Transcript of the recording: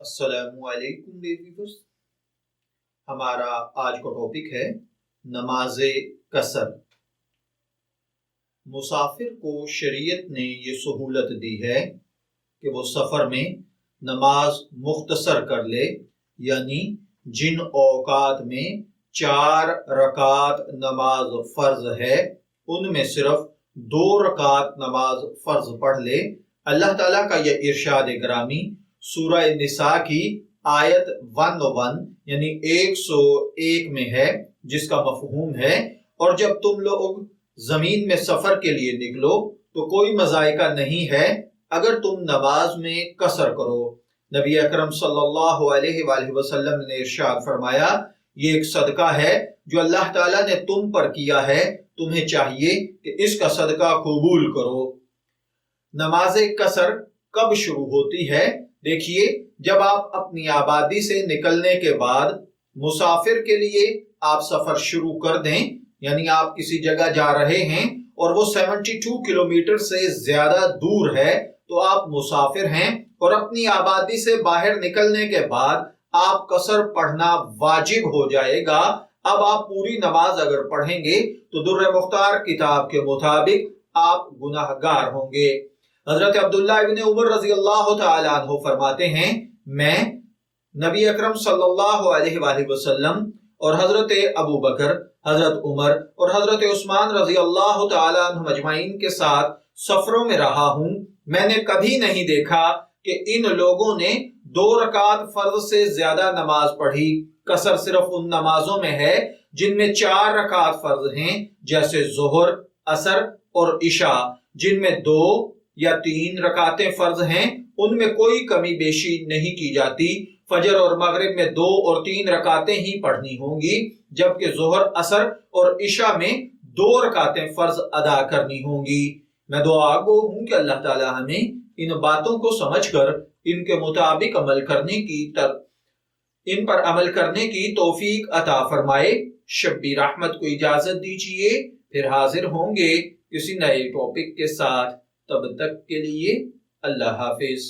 السلام علیکم ویورز، ہمارا آج کا ٹاپک ہے نماز قصر۔ مسافر کو شریعت نے یہ سہولت دی ہے کہ وہ سفر میں نماز مختصر کر لے، یعنی جن اوقات میں 4 رکعات نماز فرض ہے ان میں صرف 2 رکعات نماز فرض پڑھ لے۔ اللہ تعالیٰ کا یہ ارشاد گرامی سورہ نساء کی آیت 101 یعنی 101 میں ہے، جس کا مفہوم ہے اور جب تم لوگ زمین میں سفر کے لیے نکلو تو کوئی مضائقہ نہیں ہے اگر تم نماز میں قصر کرو۔ نبی اکرم صلی اللہ علیہ وآلہ وسلم نے ارشاد فرمایا، یہ ایک صدقہ ہے جو اللہ تعالیٰ نے تم پر کیا ہے، تمہیں چاہیے کہ اس کا صدقہ قبول کرو۔ نماز قصر کب شروع ہوتی ہے؟ دیکھیے، جب آپ اپنی آبادی سے نکلنے کے بعد مسافر کے لیے آپ سفر شروع کر دیں، یعنی آپ کسی جگہ جا رہے ہیں اور وہ 72 کلومیٹر سے زیادہ دور ہے تو آپ مسافر ہیں، اور اپنی آبادی سے باہر نکلنے کے بعد آپ قصر پڑھنا واجب ہو جائے گا۔ اب آپ پوری نماز اگر پڑھیں گے تو در مختار کتاب کے مطابق آپ گناہگار ہوں گے۔ حضرت عبداللہ ابن عمر رضی اللہ تعالی عنہ فرماتے ہیں، میں نبی اکرم صلی اللہ علیہ وآلہ وسلم اور حضرت ابو بکر، حضرت عمر اور حضرت عثمان رضی اللہ تعالی عنہ اجمعین کے ساتھ سفروں میں رہا ہوں، میں نے کبھی نہیں دیکھا کہ ان لوگوں نے 2 رکعات فرض سے زیادہ نماز پڑھی۔ قصر صرف ان نمازوں میں ہے جن میں 4 رکعات فرض ہیں، جیسے ظہر، عصر اور عشاء۔ جن میں 2 یا 3 رکعتیں فرض ہیں ان میں کوئی کمی بیشی نہیں کی جاتی۔ فجر اور مغرب میں 2 اور 3 رکعتیں ہی پڑھنی ہوں گی، جبکہ ظہر، عصر اور عشاء میں 2 رکعتیں فرض ادا کرنی ہوں گی۔ میں دعا گو ہوں کہ اللہ تعالی ہمیں ان باتوں کو سمجھ کر ان کے مطابق ان پر عمل کرنے کی توفیق عطا فرمائے۔ شبیر احمد کو اجازت دیجیے، پھر حاضر ہوں گے کسی نئے ٹاپک کے ساتھ۔ تب تک کے لیے اللہ حافظ۔